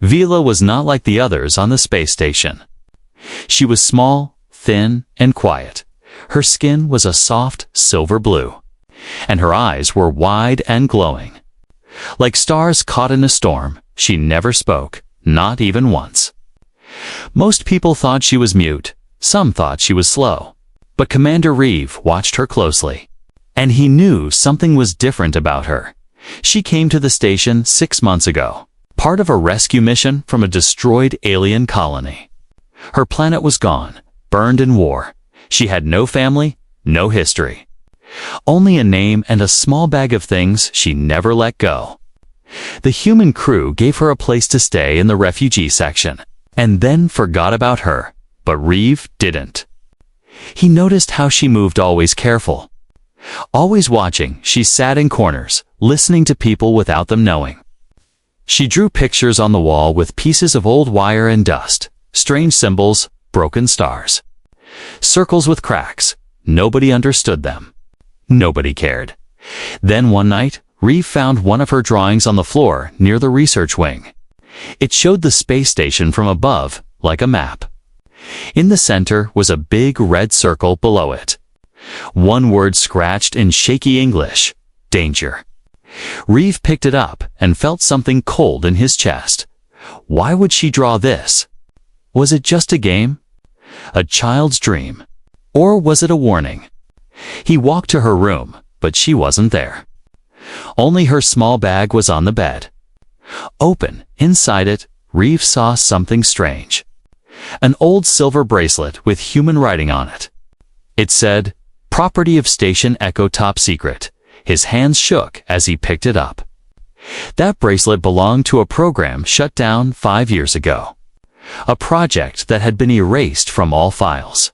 Vila was not like the others on the space station. She was small, thin, and quiet. Her skin was a soft silver blue, and her eyes were wide and glowing. Like stars caught in a storm, she never spoke, not even once. Most people thought she was mute, some thought she was slow, but Commander Reeve watched her closely, and he knew something was different about her. She came to the station 6 months ago, part of a rescue mission from a destroyed alien colony. Her planet was gone, burned in war. She had no family, no history. Only a name and a small bag of things she never let go. The human crew gave her a place to stay in the refugee section, and then forgot about her, but Reeve didn't. He noticed how she moved, always careful. Always watching, she sat in corners, listening to people without them knowing. She drew pictures on the wall with pieces of old wire and dust, strange symbols, broken stars. Circles with cracks. Nobody understood them. Nobody cared. Then one night, Reeve found one of her drawings on the floor near the research wing. It showed the space station from above, like a map. In the center was a big red circle below it. One word scratched in shaky English: danger. Reeve picked it up and felt something cold in his chest. Why would she draw this? Was it just a game? A child's dream? Or was it a warning? He walked to her room, but she wasn't there. Only her small bag was on the bed. Open, inside it, Reeve saw something strange. An old silver bracelet with human writing on it. It said, "Property of Station Echo, top secret." His hands shook as he picked it up. That bracelet belonged to a program shut down 5 years ago. A project that had been erased from all files.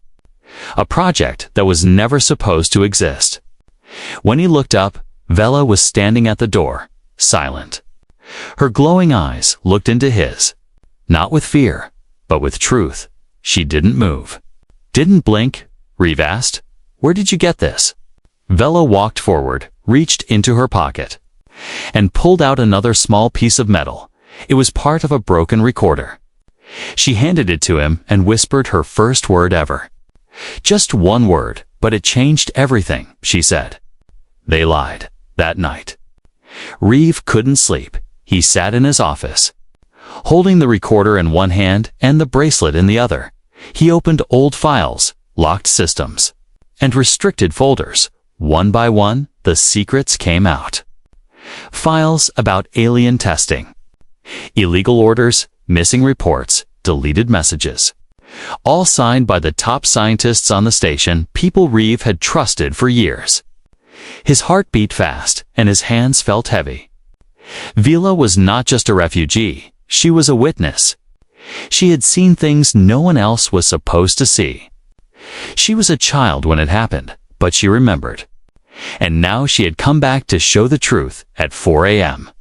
A project that was never supposed to exist. When he looked up, Vela was standing at the door, silent. Her glowing eyes looked into his. Not with fear, but with truth. She didn't move. "Didn't blink?" Reeve asked. "Where did you get this?" Vela walked forward, reached into her pocket, and pulled out another small piece of metal. It was part of a broken recorder. She handed it to him and whispered her first word ever. Just one word, but it changed everything, she said. They lied, that night. Reeve couldn't sleep. He sat in his office, holding the recorder in one hand and the bracelet in the other. He opened old files, locked systems, and restricted folders. One by one, the secrets came out. Files about alien testing, illegal orders, missing reports, deleted messages. All signed by the top scientists on the station, people Reeve had trusted for years. His heart beat fast, and his hands felt heavy. Vila was not just a refugee, she was a witness. She had seen things no one else was supposed to see. She was a child when it happened, but she remembered. And now she had come back to show the truth at 4 a.m.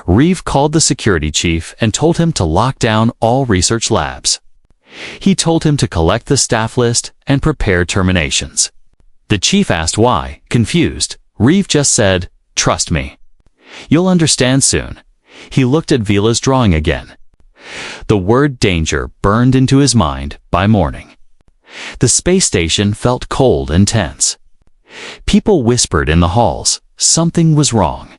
Reeve called the security chief and told him to lock down all research labs. He told him to collect the staff list and prepare terminations. The chief asked why, confused. Reeve just said, "Trust me. You'll understand soon." He looked at Vila's drawing again. The word danger burned into his mind by morning. The space station felt cold and tense. People whispered in the halls. Something was wrong.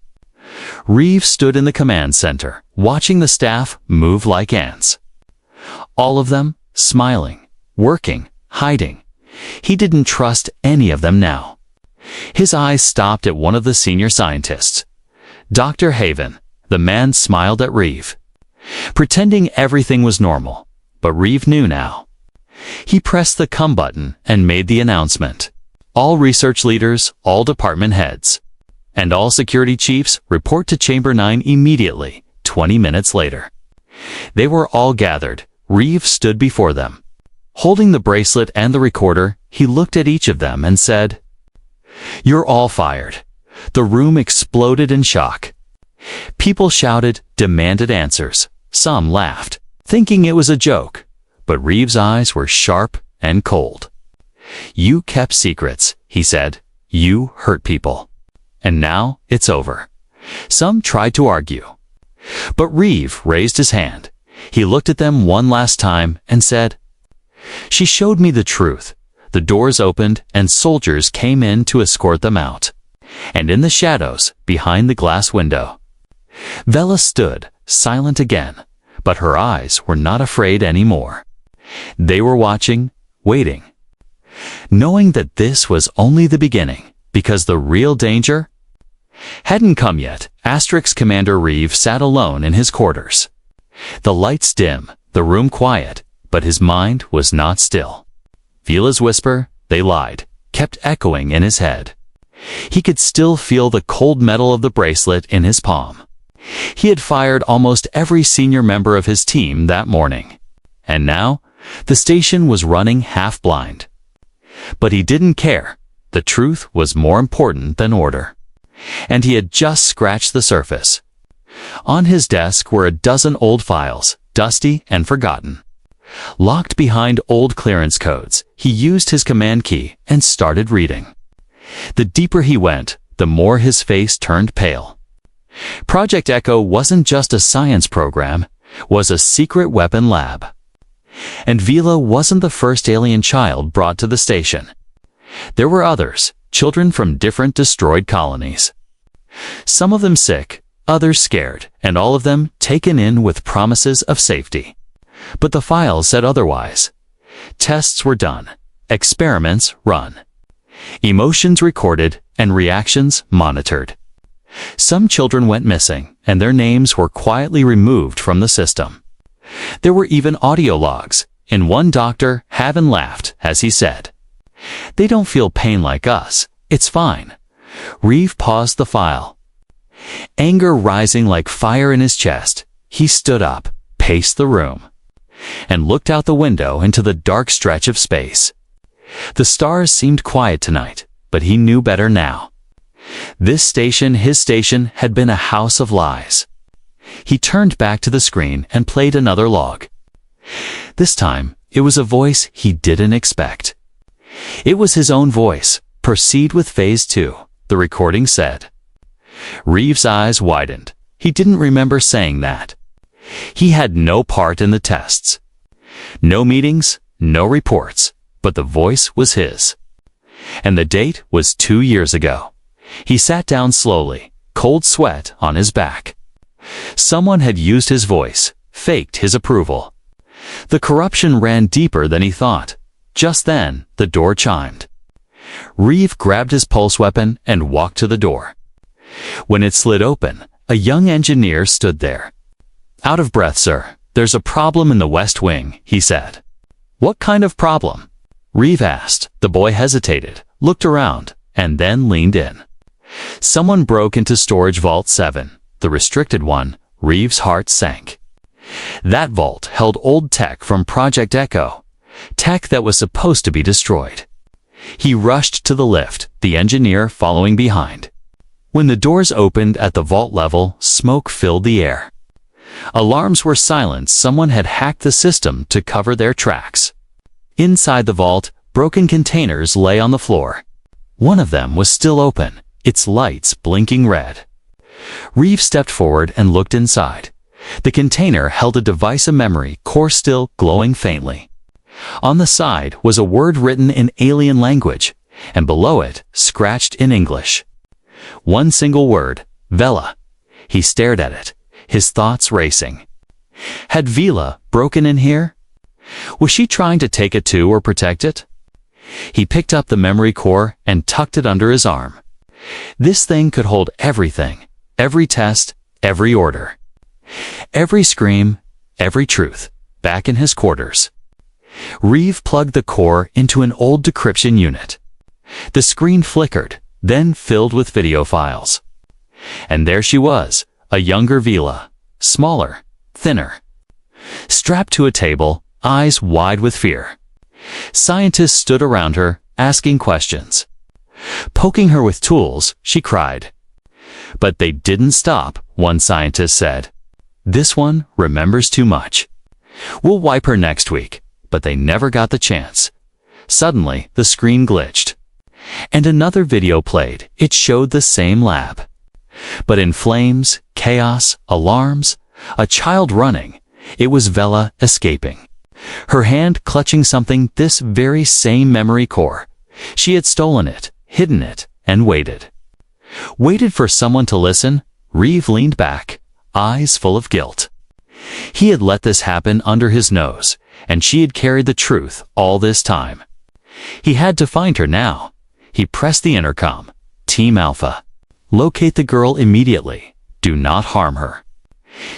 Reeve stood in the command center, watching the staff move like ants. All of them, smiling, working, hiding. He didn't trust any of them now. His eyes stopped at one of the senior scientists. Dr. Haven. The man smiled at Reeve, pretending everything was normal, but Reeve knew now. He pressed the come button and made the announcement. All research leaders, all department heads, and all security chiefs report to Chamber 9 immediately, 20 minutes later. They were all gathered. Reeve stood before them. Holding the bracelet and the recorder, he looked at each of them and said, "You're all fired." The room exploded in shock. People shouted, demanded answers. Some laughed, thinking it was a joke, but Reeve's eyes were sharp and cold. "You kept secrets," he said. "You hurt people. And now it's over." Some tried to argue, but Reeve raised his hand. He looked at them one last time and said, "She showed me the truth." The doors opened and soldiers came in to escort them out. And in the shadows, behind the glass window, Vela stood, silent again, but her eyes were not afraid anymore. They were watching, waiting, knowing that this was only the beginning, because the real danger hadn't come yet. Commander Reeve sat alone in his quarters. The lights dim, the room quiet, but his mind was not still. Vela's whisper, "They lied," kept echoing in his head. He could still feel the cold metal of the bracelet in his palm. He had fired almost every senior member of his team that morning. And now, the station was running half blind. But he didn't care. The truth was more important than order. And he had just scratched the surface. On his desk were a dozen old files, dusty and forgotten. Locked behind old clearance codes, he used his command key and started reading. The deeper he went, the more his face turned pale. Project Echo wasn't just a science program, was a secret weapon lab. And Vela wasn't the first alien child brought to the station. There were others, children from different destroyed colonies. Some of them sick, others scared, and all of them taken in with promises of safety. But the files said otherwise. Tests were done, experiments run, emotions recorded, and reactions monitored. Some children went missing, and their names were quietly removed from the system. There were even audio logs. In one, Dr. Haven laughed as he said, "They don't feel pain like us. It's fine." Reeve paused the file. Anger rising like fire in his chest, he stood up, paced the room, and looked out the window into the dark stretch of space. The stars seemed quiet tonight, but he knew better now. This station, his station, had been a house of lies. He turned back to the screen and played another log. This time, it was a voice he didn't expect. It was his own voice. "Proceed with Phase 2, the recording said. Reeve's eyes widened. He didn't remember saying that. He had no part in the tests. No meetings, no reports, but the voice was his. And the date was 2 years ago. He sat down slowly, cold sweat on his back. Someone had used his voice, faked his approval. The corruption ran deeper than he thought. Just then, the door chimed. Reeve grabbed his pulse weapon and walked to the door. When it slid open, a young engineer stood there. "Out of breath, sir. There's a problem in the West Wing," he said. "What kind of problem?" Reeve asked. The boy hesitated, looked around, and then leaned in. Someone broke into Storage Vault 7, the restricted one. Reeve's heart sank. That vault held old tech from Project Echo, tech that was supposed to be destroyed. He rushed to the lift, the engineer following behind. When the doors opened at the vault level, smoke filled the air. Alarms were silenced. Someone had hacked the system to cover their tracks. Inside the vault, broken containers lay on the floor. One of them was still open, its lights blinking red. Reeve stepped forward and looked inside. The container held a device of memory core still glowing faintly. On the side was a word written in alien language, and below it, scratched in English. One single word, Vela. He stared at it, his thoughts racing. Had Vela broken in here? Was she trying to take it too or protect it? He picked up the memory core and tucked it under his arm. This thing could hold everything, every test, every order. Every scream, every truth, back in his quarters. Reeve plugged the core into an old decryption unit. The screen flickered, then filled with video files. And there she was, a younger Vela, smaller, thinner. Strapped to a table, eyes wide with fear. Scientists stood around her, asking questions. Poking her with tools, she cried. But they didn't stop, one scientist said. This one remembers too much. We'll wipe her next week, but they never got the chance. Suddenly, the screen glitched. And another video played. It showed the same lab. But in flames, chaos, alarms, a child running, It was Vela escaping, her hand clutching something, this very same memory core. She had stolen it, hidden it, and waited. Waited for someone to listen. Reeve leaned back, eyes full of guilt. He had let this happen under his nose, and she had carried the truth all this time. He had to find her now. He pressed the intercom. Team Alpha. Locate the girl immediately. Do not harm her.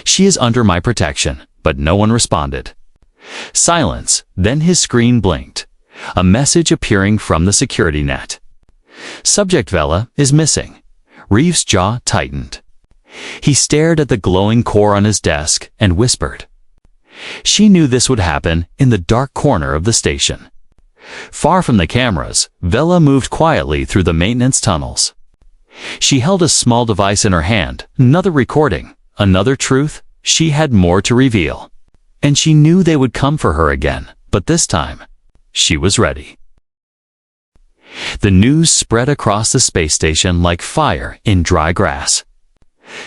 She is under my protection, but no one responded. Silence, then his screen blinked. A message appearing from the security net. Subject Vela is missing. Reeve's jaw tightened. He stared at the glowing core on his desk and whispered. She knew this would happen in the dark corner of the station. Far from the cameras, Vela moved quietly through the maintenance tunnels. She held a small device in her hand, another recording, another truth. She had more to reveal. And she knew they would come for her again, but this time, she was ready. The news spread across the space station like fire in dry grass.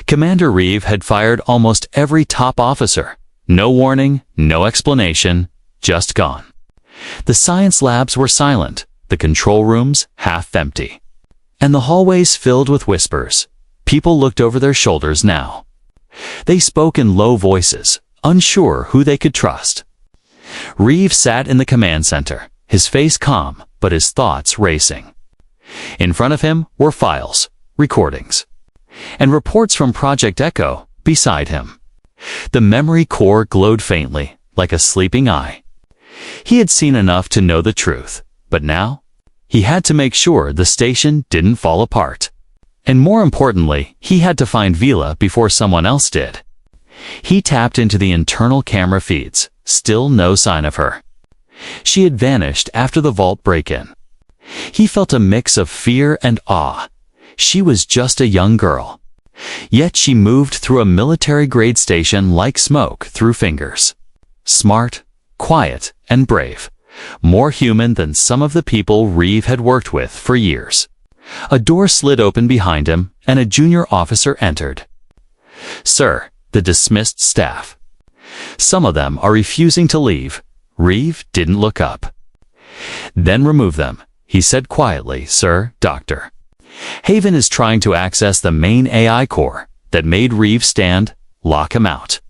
Commander Reeve had fired almost every top officer. No warning, no explanation, just gone. The science labs were silent, the control rooms half empty. And the hallways filled with whispers. People looked over their shoulders now. They spoke in low voices, unsure who they could trust. Reeve sat in the command center, his face calm, but his thoughts racing. In front of him were files, recordings, and reports from Project Echo beside him. The memory core glowed faintly, like a sleeping eye. He had seen enough to know the truth, but now, he had to make sure the station didn't fall apart. And more importantly, he had to find Vela before someone else did. He tapped into the internal camera feeds, still no sign of her. She had vanished after the vault break-in. He felt a mix of fear and awe. She was just a young girl. Yet she moved through a military-grade station like smoke through fingers. Smart, quiet, and brave. More human than some of the people Reeve had worked with for years. A door slid open behind him, and a junior officer entered. Sir, the dismissed staff. Some of them are refusing to leave. Reeve didn't look up. Then remove them, he said quietly, Sir, Doctor. Haven is trying to access the main AI core that made Reeve stand. Lock him out.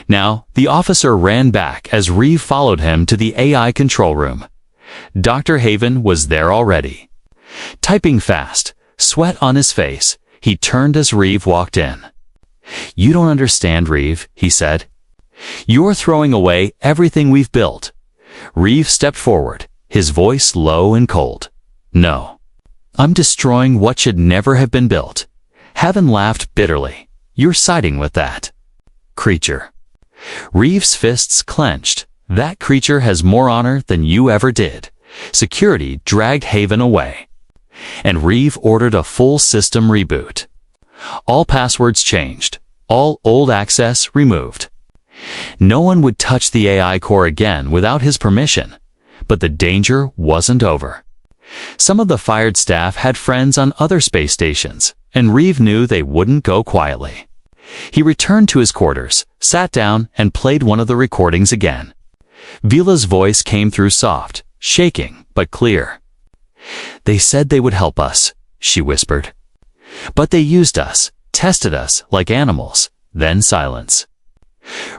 Now, the officer ran back as Reeve followed him to the AI control room. Dr. Haven was there already. Typing fast, sweat on his face, he turned as Reeve walked in. You don't understand, Reeve, he said. You're throwing away everything we've built. Reeve stepped forward, his voice low and cold. No. I'm destroying what should never have been built. Haven laughed bitterly. You're siding with that creature. Reeve's fists clenched. That creature has more honor than you ever did. Security dragged Haven away. And Reeve ordered a full system reboot. All passwords changed. All old access removed. No one would touch the AI core again without his permission. But the danger wasn't over. Some of the fired staff had friends on other space stations, and Reeve knew they wouldn't go quietly. He returned to his quarters, sat down, and played one of the recordings again. Vela's voice came through soft, shaking, but clear. They said they would help us, she whispered. But they used us, tested us like animals, then silence.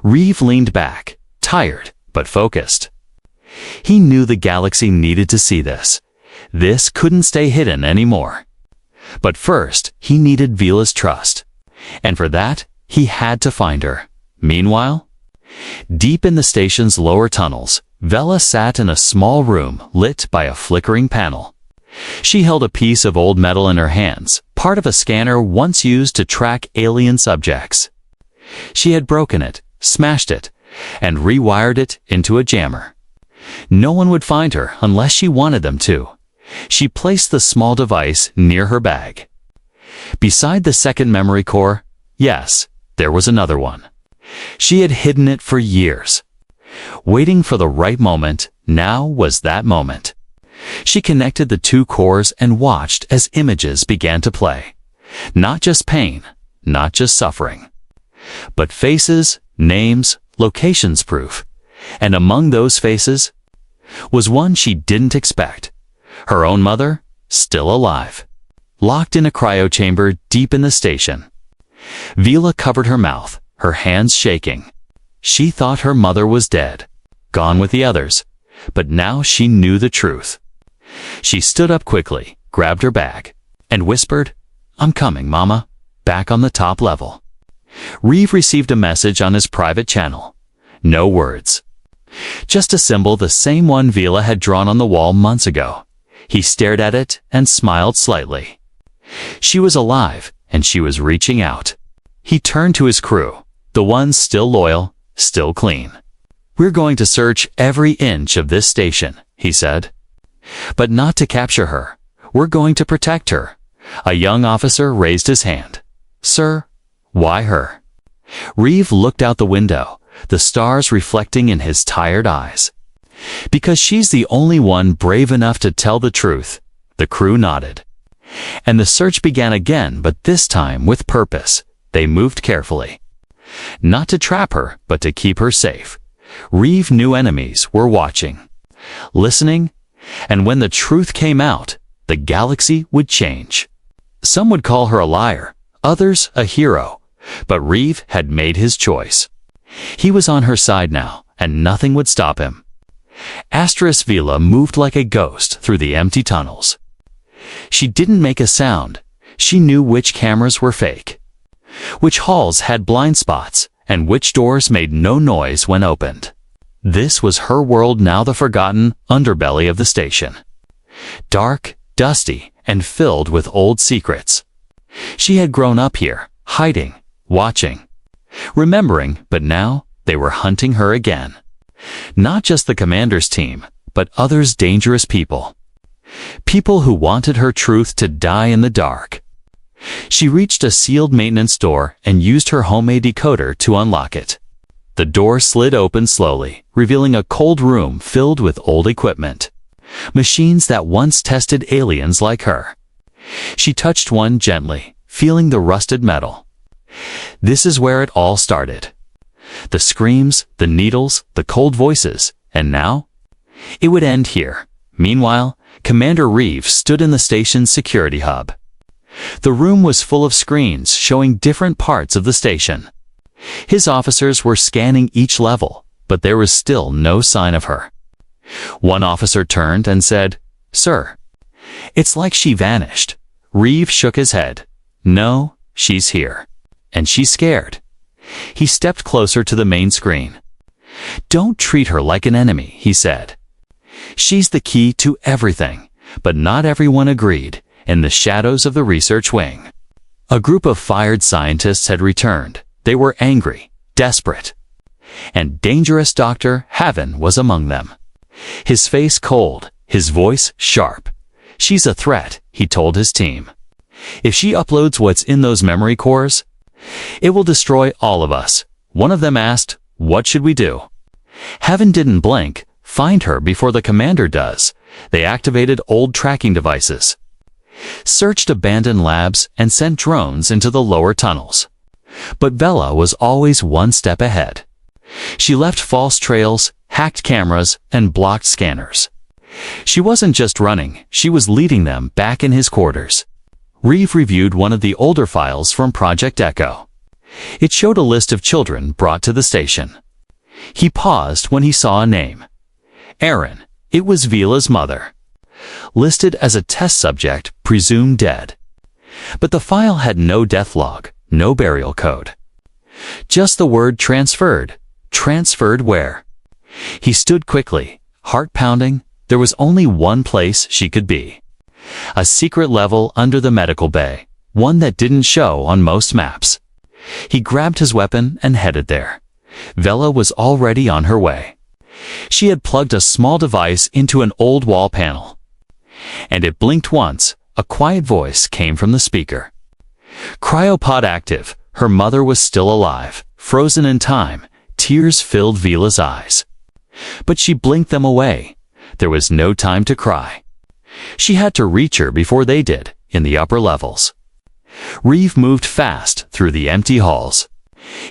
Reeve leaned back, tired, but focused. He knew the galaxy needed to see this. This couldn't stay hidden anymore. But first, he needed Vela's trust. And for that, he had to find her. Meanwhile, deep in the station's lower tunnels, Vela sat in a small room lit by a flickering panel. She held a piece of old metal in her hands, part of a scanner once used to track alien subjects. She had broken it, smashed it, and rewired it into a jammer. No one would find her unless she wanted them to. She placed the small device near her bag. Beside the second memory core, yes, there was another one. She had hidden it for years. Waiting for the right moment, now was that moment. She connected the two cores and watched as images began to play. Not just pain, not just suffering, but faces, names, locations proof, and among those faces was one she didn't expect. Her own mother, still alive, locked in a cryo chamber deep in the station. Vila covered her mouth, her hands shaking. She thought her mother was dead, gone with the others, but now she knew the truth. She stood up quickly, grabbed her bag, and whispered, "I'm coming, Mama," back on the top level. Reeve received a message on his private channel. No words. Just a symbol, the same one Vila had drawn on the wall months ago. He stared at it and smiled slightly. She was alive, and she was reaching out. He turned to his crew, the ones still loyal, still clean. "We're going to search every inch of this station," he said. "But not to capture her. We're going to protect her." A young officer raised his hand. "Sir, why her?" Reeve looked out the window, the stars reflecting in his tired eyes. "Because she's the only one brave enough to tell the truth." The crew nodded. And the search began again, but this time with purpose. They moved carefully. Not to trap her, but to keep her safe. Reeve knew enemies were watching, listening, and when the truth came out, the galaxy would change. Some would call her a liar, others a hero, but Reeve had made his choice. He was on her side now, and nothing would stop him. Asterisk Vila moved like a ghost through the empty tunnels. She didn't make a sound. She knew which cameras were fake, which halls had blind spots, and which doors made no noise when opened. This was her world now, the forgotten underbelly of the station. Dark, dusty, and filled with old secrets. She had grown up here, hiding, watching, remembering, but now they were hunting her again. Not just the commander's team, but others, dangerous people. People who wanted her truth to die in the dark. She reached a sealed maintenance door and used her homemade decoder to unlock it. The door slid open slowly, revealing a cold room filled with old equipment. Machines that once tested aliens like her. She touched one gently, feeling the rusted metal. This is where it all started. The screams, the needles, the cold voices, and now? It would end here. Meanwhile, Commander Reeve stood in the station's security hub. The room was full of screens showing different parts of the station. His officers were scanning each level, but there was still no sign of her. One officer turned and said, "Sir, it's like she vanished." Reeve shook his head. "No, she's here. And she's scared." He stepped closer to the main screen. "Don't treat her like an enemy," he said. "She's the key to everything." But not everyone agreed. In the shadows of the research wing, a group of fired scientists had returned. They were angry, desperate. And dangerous Dr. Haven was among them. His face cold, his voice sharp. "She's a threat," he told his team. "If she uploads what's in those memory cores, it will destroy all of us." One of them asked, "What should we do?" Haven didn't blink. "Find her before the commander does." They activated old tracking devices, searched abandoned labs, and sent drones into the lower tunnels. But Vela was always one step ahead. She left false trails, hacked cameras, and blocked scanners. She wasn't just running, she was leading them back in his quarters. Reeve reviewed one of the older files from Project Echo. It showed a list of children brought to the station. He paused when he saw a name. Erin. It was Vila's mother. Listed as a test subject, presumed dead. But the file had no death log, no burial code. Just the word transferred. Transferred where? He stood quickly, heart pounding. There was only one place she could be. A secret level under the medical bay, one that didn't show on most maps. He grabbed his weapon and headed there. Vela was already on her way. She had plugged a small device into an old wall panel. And it blinked once. A quiet voice came from the speaker. Cryopod active. Her mother was still alive, frozen in time. Tears filled Vila's eyes. But she blinked them away. There was no time to cry. She had to reach her before they did, in the upper levels. Reeve moved fast through the empty halls.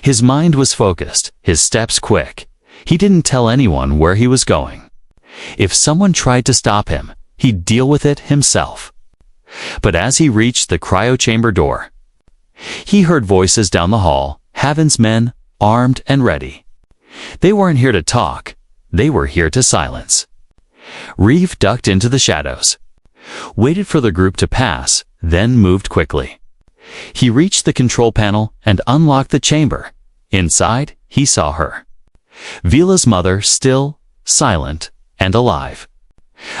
His mind was focused, his steps quick. He didn't tell anyone where he was going. If someone tried to stop him, he'd deal with it himself. But as he reached the cryo-chamber door, he heard voices down the hall, Haven's men, armed and ready. They weren't here to talk, they were here to silence. Reeve ducked into the shadows, waited for the group to pass, then moved quickly. He reached the control panel and unlocked the chamber. Inside, he saw her. Vila's mother, still, silent, and alive.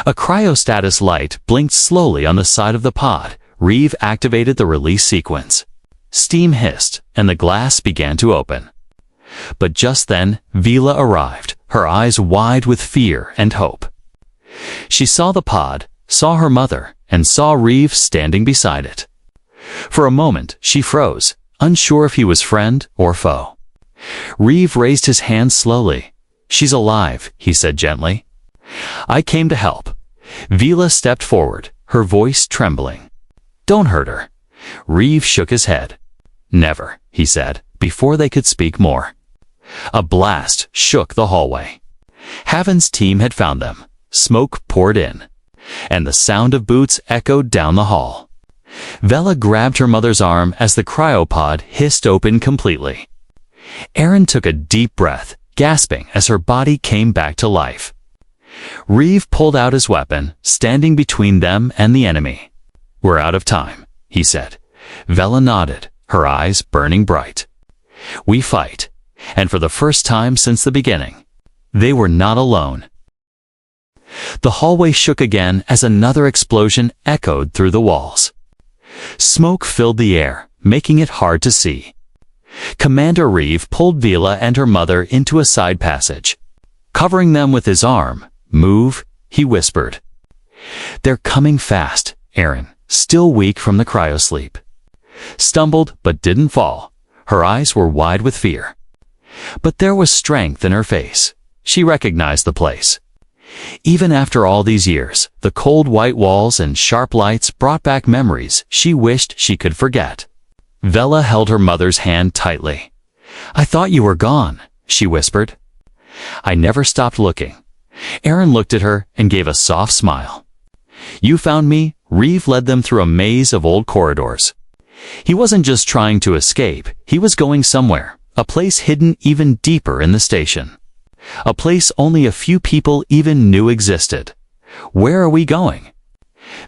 A cryostatus light blinked slowly on the side of the pod. Reeve activated the release sequence. Steam hissed, and the glass began to open. But just then, Vila arrived, her eyes wide with fear and hope. She saw the pod, saw her mother, and saw Reeve standing beside it. For a moment, she froze, unsure if he was friend or foe. Reeve raised his hand slowly. "She's alive," he said gently. "I came to help." Vila stepped forward, her voice trembling. "Don't hurt her." Reeve shook his head. "Never," he said, before they could speak more. A blast shook the hallway. Haven's team had found them. Smoke poured in, and the sound of boots echoed down the hall. Vela grabbed her mother's arm as the cryopod hissed open completely. Erin took a deep breath, gasping as her body came back to life. Reeve pulled out his weapon, standing between them and the enemy. "We're out of time," he said. Vela nodded, her eyes burning bright. "We fight." And for the first time since the beginning, they were not alone. The hallway shook again as another explosion echoed through the walls. Smoke filled the air, making it hard to see. Commander Reeve pulled Vila and her mother into a side passage. Covering them with his arm, "Move," he whispered. "They're coming fast." Erin, still weak from the cryosleep, stumbled but didn't fall. Her eyes were wide with fear. But there was strength in her face. She recognized the place. Even after all these years, the cold white walls and sharp lights brought back memories she wished she could forget. Vela held her mother's hand tightly. "I thought you were gone," she whispered. "I never stopped looking." Erin looked at her and gave a soft smile. "You found me." Reeve led them through a maze of old corridors. He wasn't just trying to escape, he was going somewhere, a place hidden even deeper in the station. A place only a few people even knew existed. "Where are we going?"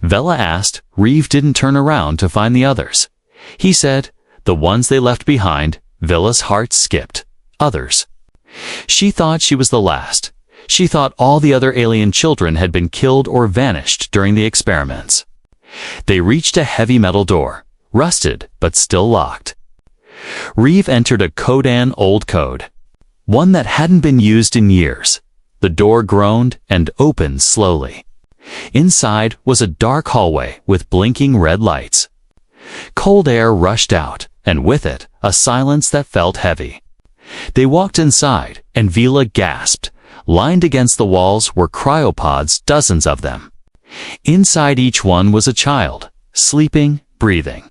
Vela asked. Reeve didn't turn around to find the others. He said, "The ones they left behind." Vila's heart skipped. Others. She thought she was the last. She thought all the other alien children had been killed or vanished during the experiments. They reached a heavy metal door, rusted but still locked. Reeve entered a Kodan old code, one that hadn't been used in years. The door groaned and opened slowly. Inside was a dark hallway with blinking red lights. Cold air rushed out, and with it, a silence that felt heavy. They walked inside, and Vila gasped. Lined against the walls were cryopods, dozens of them. Inside each one was a child, sleeping, breathing,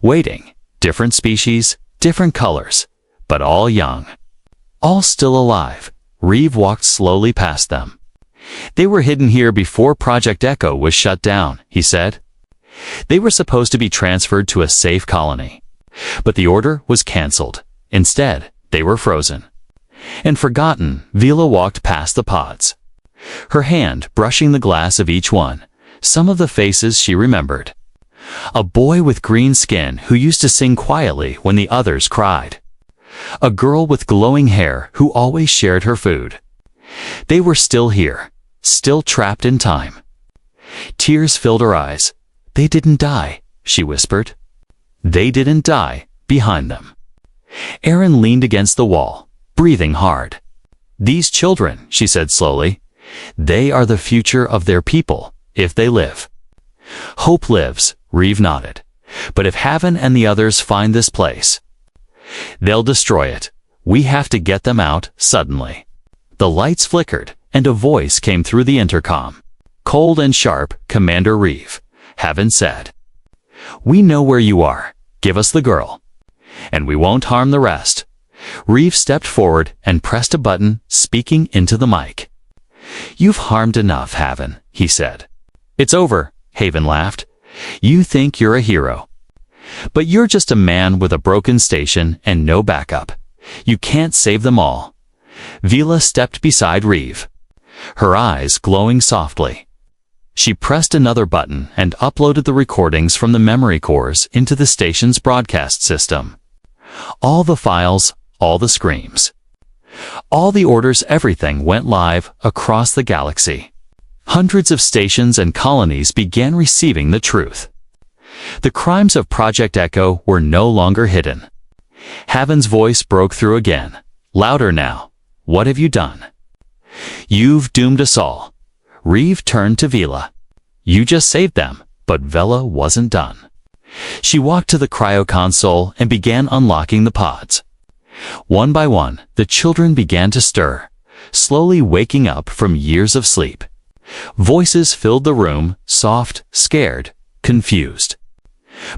waiting. Different species, different colors, but all young. All still alive. Reeve walked slowly past them. "They were hidden here before Project Echo was shut down," he said. They were supposed to be transferred to a safe colony. But the order was cancelled. Instead, they were frozen and forgotten. Vila walked past the pods, her hand brushing the glass of each one. Some of the faces she remembered. A boy with green skin who used to sing quietly when the others cried. A girl with glowing hair who always shared her food. They were still here, still trapped in time. Tears filled her eyes. "They didn't die," she whispered. They didn't die behind them. Erin leaned against the wall, breathing hard. "These children," she said slowly, "they are the future of their people, if they live." "Hope lives," Reeve nodded. "But if Haven and the others find this place, they'll destroy it. We have to get them out, suddenly." The lights flickered, and a voice came through the intercom. Cold and sharp, "Commander Reeve," Haven said. "We know where you are. Give us the girl." And we won't harm the rest. Reeve stepped forward and pressed a button, speaking into the mic. You've harmed enough, Haven, he said. It's over, Haven laughed. You think you're a hero. But you're just a man with a broken station and no backup. You can't save them all. Vila stepped beside Reeve, her eyes glowing softly. She pressed another button and uploaded the recordings from the memory cores into the station's broadcast system. All the files, all the screams, all the orders, everything went live across the galaxy. Hundreds of stations and colonies began receiving the truth. The crimes of Project Echo were no longer hidden. Haven's voice broke through again, louder now. What have you done? You've doomed us all. Reeve turned to Vila. You just saved them, but Vela wasn't done. She walked to the cryo console and began unlocking the pods. One by one, the children began to stir, slowly waking up from years of sleep. Voices filled the room, soft, scared, confused.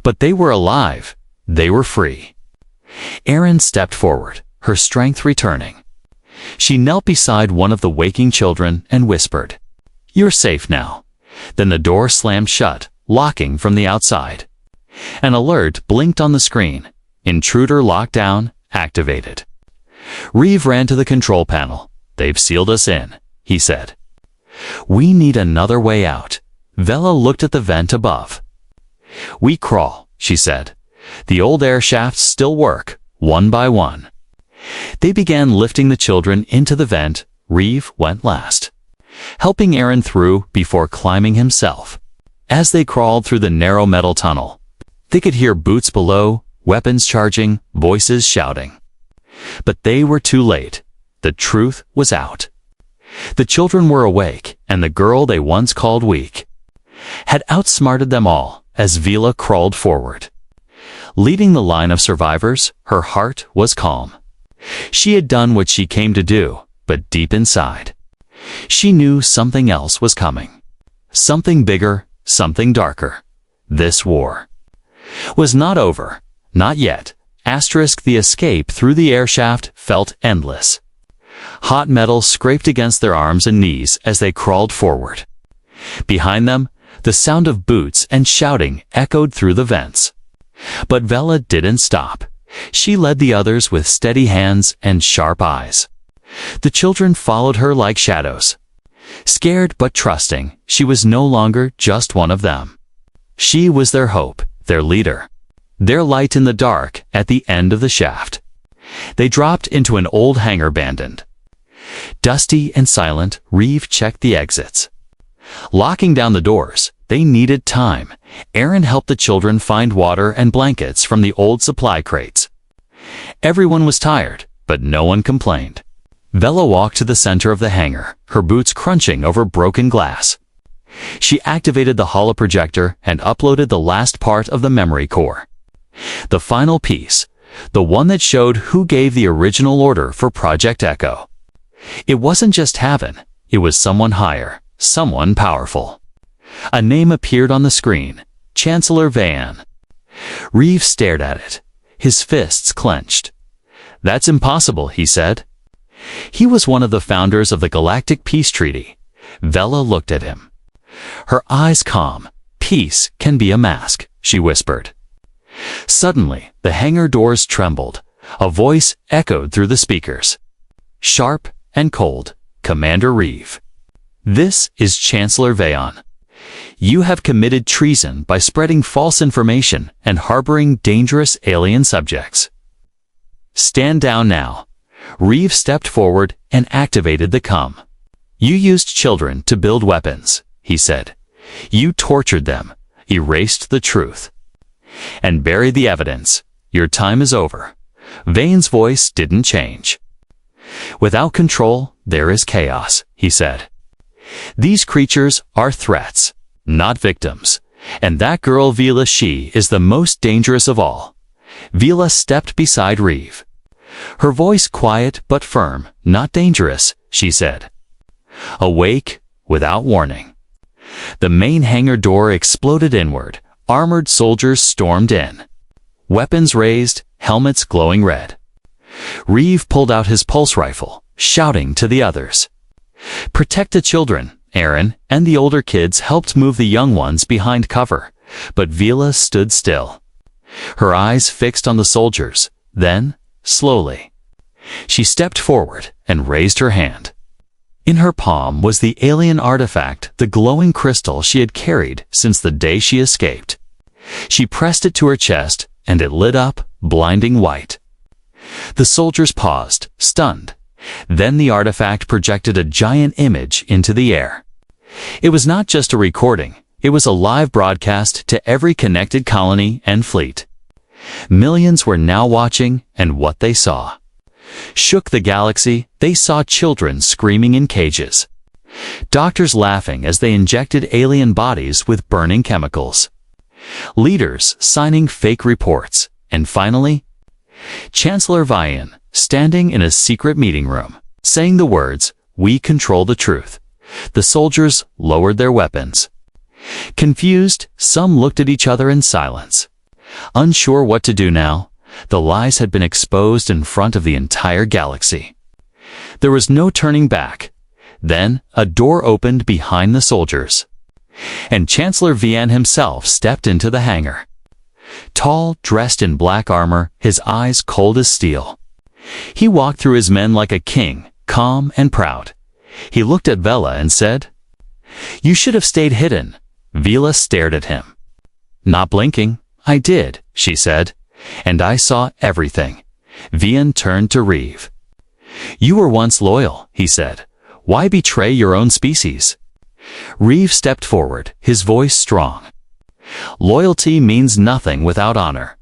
But they were alive. They were free. Erin stepped forward, her strength returning. She knelt beside one of the waking children and whispered, You're safe now. Then the door slammed shut, locking from the outside. An alert blinked on the screen. Intruder lockdown activated. Reeve ran to the control panel. They've sealed us in, he said. We need another way out. Vela looked at the vent above. We crawl, she said. The old air shafts still work, one by one. They began lifting the children into the vent. Reeve went last, helping Erin through before climbing himself. As they crawled through the narrow metal tunnel, they could hear boots below, weapons charging, voices shouting. But they were too late. The truth was out. The children were awake, and the girl they once called weak had outsmarted them all as Vila crawled forward. Leading the line of survivors, her heart was calm. She had done what she came to do, but deep inside, she knew something else was coming. Something bigger, something darker. This war was not over. Not yet. The escape through the air shaft felt endless. Hot metal scraped against their arms and knees as they crawled forward. Behind them, the sound of boots and shouting echoed through the vents. But Vela didn't stop. She led the others with steady hands and sharp eyes. The children followed her like shadows. Scared but trusting, she was no longer just one of them. She was their hope, their leader, their light in the dark at the end of the shaft. They dropped into an old hangar abandoned. Dusty and silent, Reeve checked the exits. Locking down the doors, they needed time. Erin helped the children find water and blankets from the old supply crates. Everyone was tired, but no one complained. Vela walked to the center of the hangar, her boots crunching over broken glass. She activated the holoprojector and uploaded the last part of the memory core. The final piece, the one that showed who gave the original order for Project Echo. It wasn't just Haven, it was someone higher, someone powerful. A name appeared on the screen, Chancellor Vayan. Reeve stared at it, his fists clenched. That's impossible, he said. He was one of the founders of the Galactic Peace Treaty. Vela looked at him, her eyes calm. Peace can be a mask, she whispered. Suddenly, the hangar doors trembled. A voice echoed through the speakers. Sharp and cold, Commander Reeve. This is Chancellor Vayan. You have committed treason by spreading false information and harboring dangerous alien subjects. Stand down now. Reeve stepped forward and activated the CUM. You used children to build weapons, he said. You tortured them, erased the truth, and buried the evidence. Your time is over. Vane's voice didn't change. Without control, there is chaos, he said. These creatures are threats, not victims. And that girl Vila, she is the most dangerous of all. Vila stepped beside Reeve. Her voice quiet but firm. Not dangerous, she said. Awake without warning. The main hangar door exploded inward. Armored soldiers stormed in. weapons raised, helmets glowing red. Reeve pulled out his pulse rifle, shouting to the others. "Protect the children." Aaron and the older kids helped move the young ones behind cover, but Vila stood still. Her eyes fixed on the soldiers, then, slowly, she stepped forward and raised her hand. In her palm was the alien artifact, the glowing crystal she had carried since the day she escaped. She pressed it to her chest, and it lit up, blinding white. The soldiers paused, stunned. Then the artifact projected a giant image into the air. It was not just a recording, it was a live broadcast to every connected colony and fleet. Millions were now watching, and what they saw shook the galaxy. They saw children screaming in cages, doctors laughing as they injected alien bodies with burning chemicals, leaders signing fake reports, and finally, Chancellor Vian, standing in a secret meeting room, saying the words, "We control the truth." The soldiers lowered their weapons. Confused, some looked at each other in silence. Unsure what to do now, the lies had been exposed in front of the entire galaxy. There was no turning back. Then, a door opened behind the soldiers, and Chancellor Vian himself stepped into the hangar. Tall, dressed in black armor, his eyes cold as steel. He walked through his men like a king, calm and proud. He looked at Vela and said, "You should have stayed hidden." Vela stared at him. Not blinking. "I did," she said, "and I saw everything." Vian turned to Reeve. "You were once loyal," he said. "Why betray your own species?" Reeve stepped forward, his voice strong. "Loyalty means nothing without honor.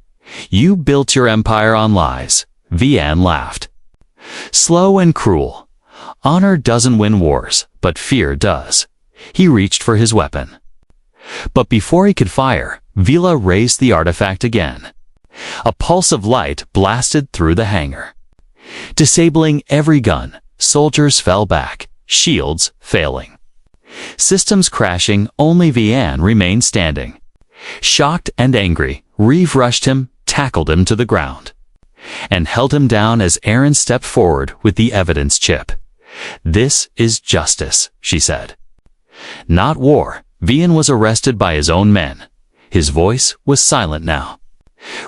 You built your empire on lies." Vian laughed. "Slow and cruel. Honor doesn't win wars, but fear does." He reached for his weapon. But before he could fire, Vila raised the artifact again. A pulse of light blasted through the hangar, disabling every gun. Soldiers fell back, shields failing, systems crashing. Only Vian remained standing. Shocked and angry, Reeve rushed him, tackled him to the ground, and held him down as Aaron stepped forward with the evidence chip. "This is justice," she said. Not war. Vian was arrested by his own men. His voice was silent now,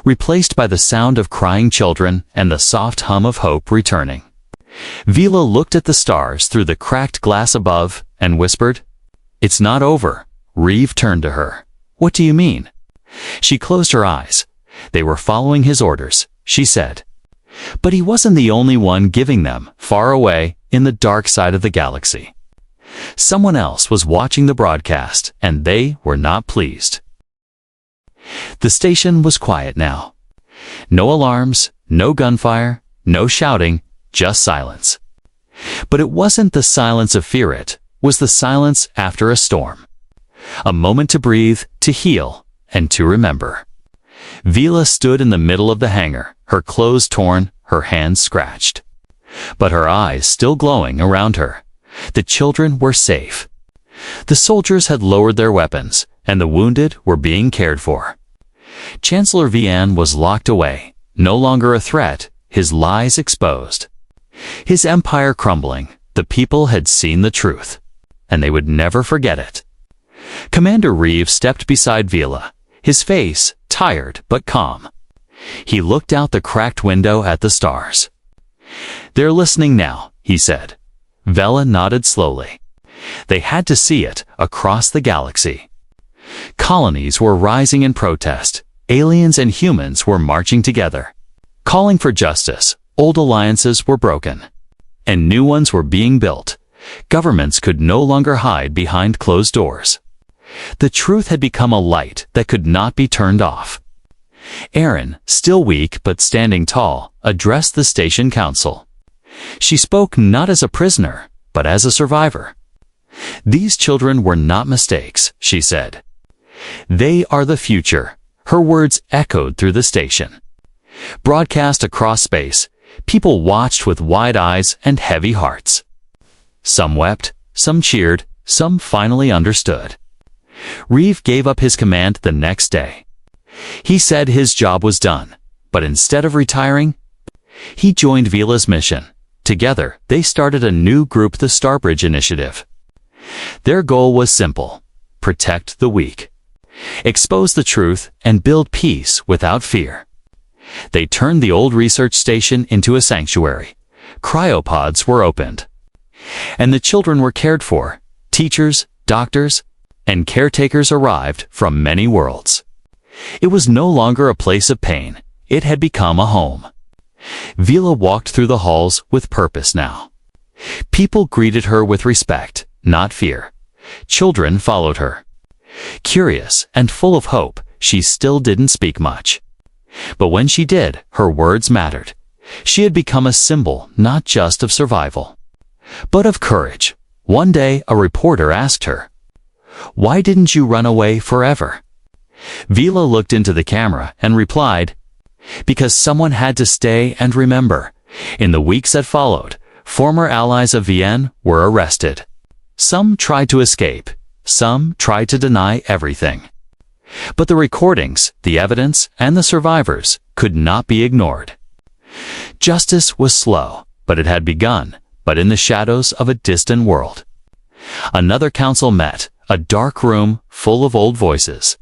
replaced by the sound of crying children and the soft hum of hope returning. Vila looked at the stars through the cracked glass above and whispered, "It's not over." Reeve turned to her. "What do you mean?" She closed her eyes. They were following his orders, she said. But he wasn't the only one giving them, far away, in the dark side of the galaxy. Someone else was watching the broadcast, and they were not pleased. The station was quiet now. No alarms, no gunfire, no shouting, just silence. But it wasn't the silence of fear, it was the silence after a storm. A moment to breathe, to heal, and to remember. Vila stood in the middle of the hangar, her clothes torn, her hands scratched, but her eyes still glowing around her. The children were safe. The soldiers had lowered their weapons, and the wounded were being cared for. Chancellor Vian was locked away, no longer a threat, his lies exposed. His empire crumbling. The people had seen the truth, and they would never forget it. Commander Reeve stepped beside Vila, his face tired but calm. He looked out the cracked window at the stars. "They're listening now," he said. Vela nodded slowly. They had to see it across the galaxy. Colonies were rising in protest. Aliens and humans were marching together, calling for justice. Old alliances were broken, and new ones were being built. Governments could no longer hide behind closed doors. The truth had become a light that could not be turned off. Erin, still weak but standing tall, addressed the station council. She spoke not as a prisoner, but as a survivor. "These children were not mistakes," she said. "They are the future." Her words echoed through the station. Broadcast across space, people watched with wide eyes and heavy hearts. Some wept, some cheered, some finally understood. Reeve gave up his command the next day. He said his job was done, but instead of retiring, he joined Vila's mission. Together, they started a new group, the Starbridge Initiative. Their goal was simple: protect the weak, expose the truth, and build peace without fear. They turned the old research station into a sanctuary. Cryopods were opened, and the children were cared for. Teachers, doctors, and caretakers arrived from many worlds. It was no longer a place of pain. It had become a home. Vila walked through the halls with purpose now. People greeted her with respect, not fear. Children followed her. Curious and full of hope, she still didn't speak much. But when she did, her words mattered. She had become a symbol not just of survival, but of courage. One day, a reporter asked her, "Why didn't you run away forever?" Vila looked into the camera and replied, "Because someone had to stay and remember." In the weeks that followed, former allies of Vienne were arrested. Some tried to escape. Some tried to deny everything. But the recordings, the evidence, and the survivors could not be ignored. Justice was slow, but it had begun, but in the shadows of a distant world. Another council met, a dark room full of old voices.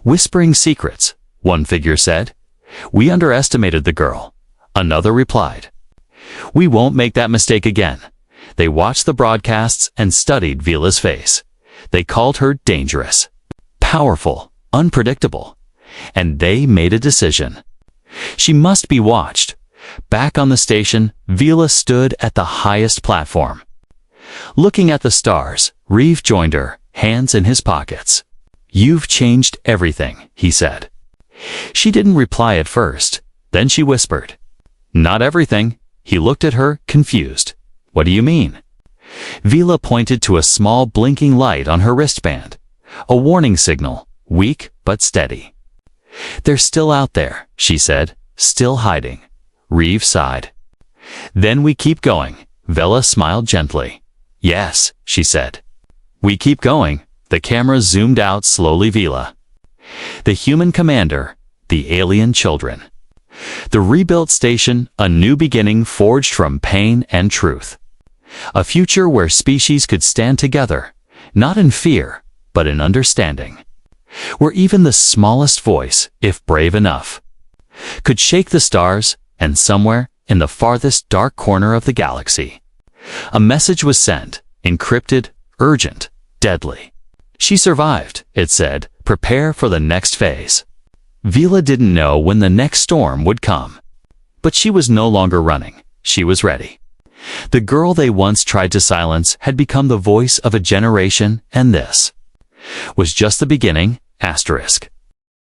Whispering secrets, one figure said. "We underestimated the girl." Another replied, "We won't make that mistake again." They watched the broadcasts and studied Vila's face. They called her dangerous, powerful, unpredictable, and they made a decision. She must be watched. Back on the station, Vila stood at the highest platform. Looking at the stars, Reeve joined her, hands in his pockets. "You've changed everything," he said. She didn't reply at first. Then she whispered, "Not everything." He looked at her, confused. "What do you mean?" Vila pointed to a small blinking light on her wristband. A warning signal, weak but steady. "They're still out there," she said, "still hiding." Reeve sighed. "Then we keep going." Vila smiled gently. "Yes," she said. "We keep going." The camera zoomed out slowly. Vila, the human commander, the alien children. The rebuilt station, a new beginning forged from pain and truth. A future where species could stand together, not in fear, but in understanding. Where even the smallest voice, if brave enough, could shake the stars, and somewhere, in the farthest dark corner of the galaxy, a message was sent, encrypted, urgent, deadly. "She survived," it said. "Prepare for the next phase." Vila didn't know when the next storm would come. But she was no longer running. She was ready. The girl they once tried to silence had become the voice of a generation, and this was just the beginning. Asterisk.